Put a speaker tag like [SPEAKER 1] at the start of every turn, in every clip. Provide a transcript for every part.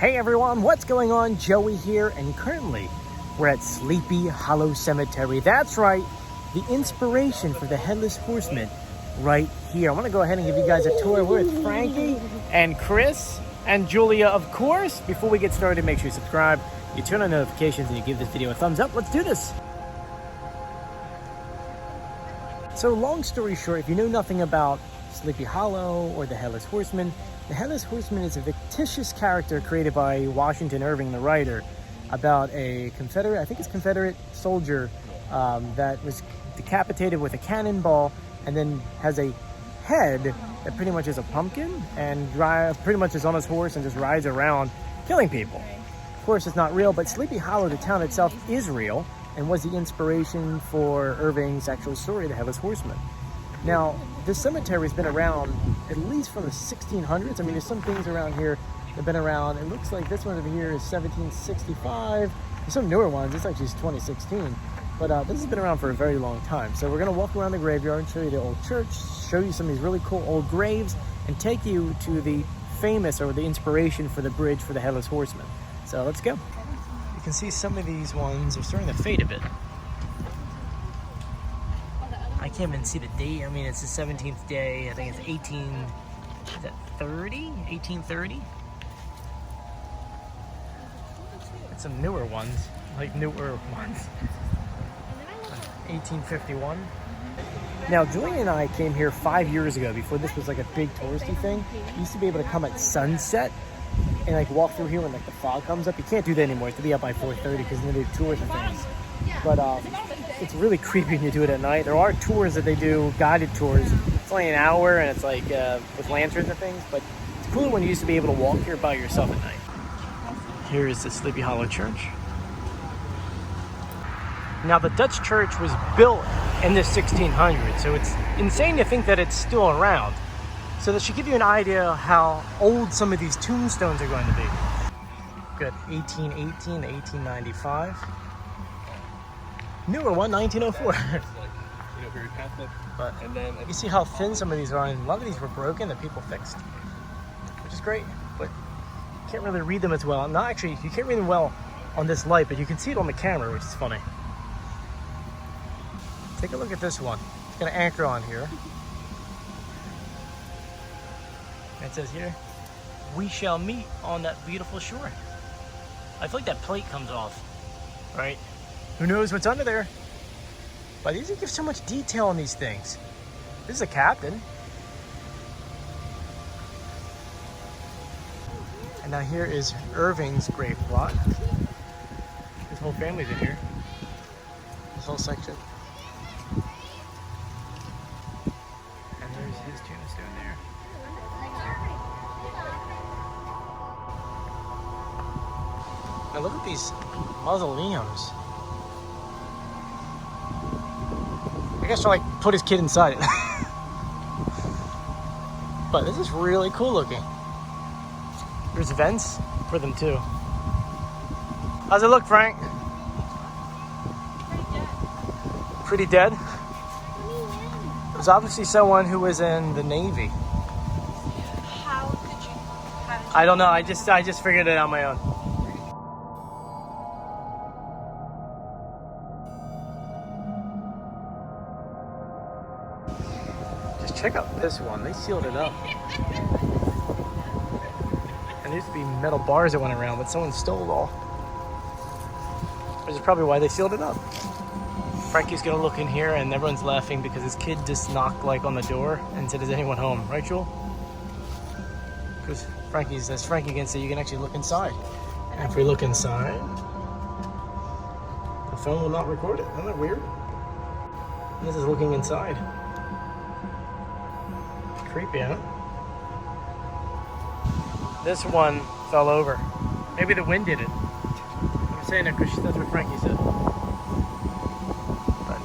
[SPEAKER 1] Hey everyone, what's going on? Joey here, and currently we're at Sleepy Hollow Cemetery. That's right, the inspiration for the Headless Horseman right here. I want to go ahead and give you guys a tour. We're with Frankie and Chris and Julia, of course. Before we get started, make sure you subscribe, you turn on notifications, and you give this video a thumbs up. Let's do this. So long story short, if you know nothing about Sleepy Hollow or the Headless Horseman, the Headless Horseman is a fictitious character created by Washington Irving, the writer, about a Confederate soldier that was decapitated with a cannonball and then has a head that pretty much is a pumpkin and pretty much is on his horse and just rides around killing people. Of course, it's not real, but Sleepy Hollow, the town itself, is real and was the inspiration for Irving's actual story, the Headless Horseman. Now, this cemetery has been around at least from the 1600s. I mean, there's some things around here that have been around. It looks like this one over here is 1765. There's some newer ones. This actually is 2016. But this has been around for a very long time. So we're going to walk around the graveyard and show you the old church, show you some of these really cool old graves, and take you to the famous or the inspiration for the bridge for the Headless Horseman. So let's go. You can see some of these ones are starting to fade a bit. I can't even see the date. I mean, it's the 17th day. I think it's 1830? It's some newer ones, like newer ones. 1851. Now, Julia and I came here 5 years ago, before this was like a big touristy thing. You used to be able to come at sunset and like walk through here when like the fog comes up. You can't do that anymore. You have to be up by 4:30 because then they do tours and things. But it's really creepy when you do it at night. There are tours that they do, guided tours. It's only an hour and it's like with lanterns and things, but it's cooler when you used to be able to walk here by yourself at night. Here is the Sleepy Hollow Church. Now, the Dutch church was built in the 1600s, so it's insane to think that it's still around. So that should give you an idea how old some of these tombstones are going to be. Good, 1818 to 1895. Newer one, 1904.
[SPEAKER 2] Very Catholic.
[SPEAKER 1] But you see how thin some of these are, and a lot of these were broken that people fixed, which is great, but you can't really read them as well. Not actually, you can't read them well on this light, but you can see it on the camera, which is funny. Take a look at this one. It's got an anchor on here. It says here, "We shall meet on that beautiful shore." I feel like that plate comes off, right? Who knows what's under there? But these give so much detail on these things. This is a captain. And now here is Irving's grave plot. His whole family's in here. This whole section. And there's his tombstone there. Now look at these mausoleums. I guess I'll like put his kid inside it. But this is really cool looking. There's vents for them too. How's it look, Frank? Pretty dead. There's obviously someone who was in the Navy.
[SPEAKER 3] How did you?
[SPEAKER 1] I don't know. I just figured it out on my own. Check out this one. They sealed it up. And there used to be metal bars that went around, but someone stole it all. Which is probably why they sealed it up. Frankie's gonna look in here and everyone's laughing because his kid just knocked like on the door and said, "Is anyone home?" Right, Joel? Because as Frankie can say, you can actually look inside. And if we look inside, the phone will not record it. Isn't that weird? And this is looking inside. Creepy, huh? This one fell over. Maybe the wind did it. I'm saying it because that's what Frankie said. But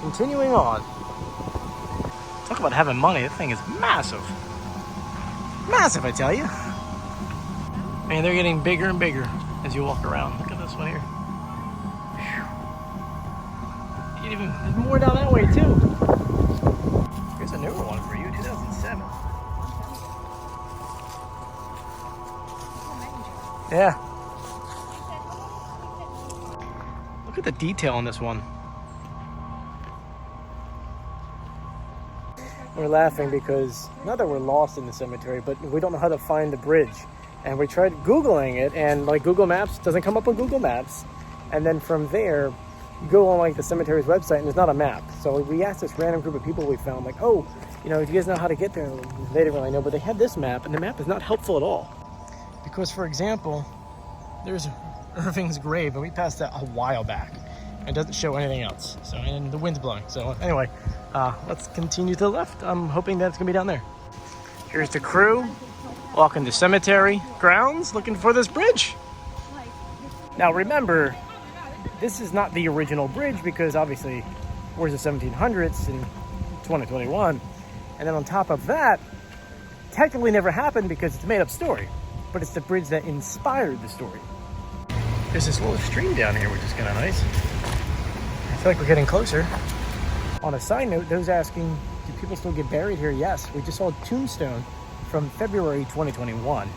[SPEAKER 1] continuing on. Talk about having money. That thing is massive. Massive, I tell you. Man, they're getting bigger and bigger as you walk around. Look at this one here. There's more down that way too. Here's a newer one for you, 2007. Yeah. Look at the detail on this one. We're laughing because not that we're lost in the cemetery, but we don't know how to find the bridge. And we tried Googling it, and like Google Maps doesn't come up on Google Maps. And then from there, you go on like the cemetery's website and there's not a map. So we asked this random group of people we found, like, oh, you know, do you guys know how to get there? They didn't really know, but they had this map, and the map is not helpful at all. Because, for example, there's Irving's grave, and we passed that a while back. It doesn't show anything else. So, and the wind's blowing. So anyway, let's continue to the left. I'm hoping that it's gonna be down there. Here's the crew walking the cemetery grounds, looking for this bridge. Now remember, this is not the original bridge because obviously we're the 1700s in 2021. And then on top of that, technically never happened because it's a made-up story, but it's the bridge that inspired the story. There's this little stream down here, which is kind of nice. I feel like we're getting closer. On a side note, those asking, do people still get buried here? Yes, we just saw a tombstone from February 2021.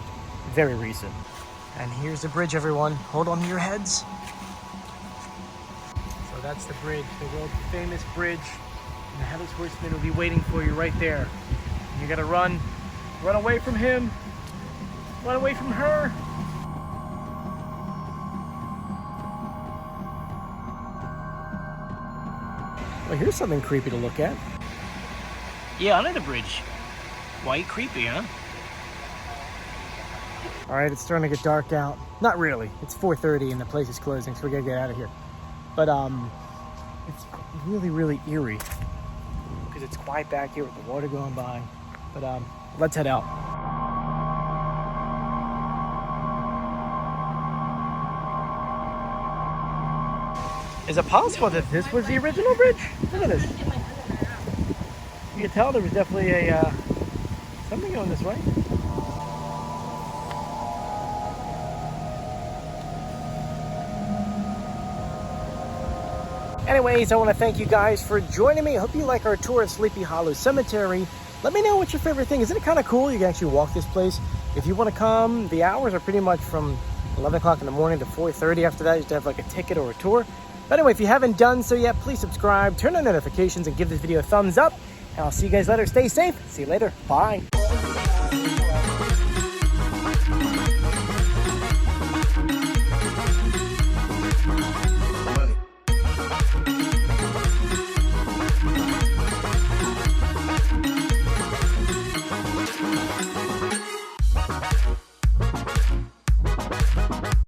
[SPEAKER 1] Very recent. And here's the bridge, everyone. Hold on to your heads. So that's the bridge, the world famous bridge. And the Headless Horseman will be waiting for you right there. You gotta run away from him, run away from her. Well, here's something creepy to look at. Yeah, under the bridge. White creepy, huh? All right, it's starting to get dark out. Not really. It's 4:30 and the place is closing, so we gotta get out of here. But it's really, really eerie because it's quiet back here with the water going by. But let's head out. Is it possible that this was the original bridge? Look at this. You can tell there was definitely a something going this way. Anyways, I want to thank you guys for joining me. I hope you like our tour of Sleepy Hollow Cemetery. Let me know what's your favorite thing. Isn't it kind of cool? You can actually walk this place. If you want to come, the hours are pretty much from 11 o'clock in the morning to 4:30. After that, you just have like a ticket or a tour. But anyway, if you haven't done so yet, please subscribe, turn on notifications, and give this video a thumbs up. And I'll see you guys later. Stay safe. See you later. Bye.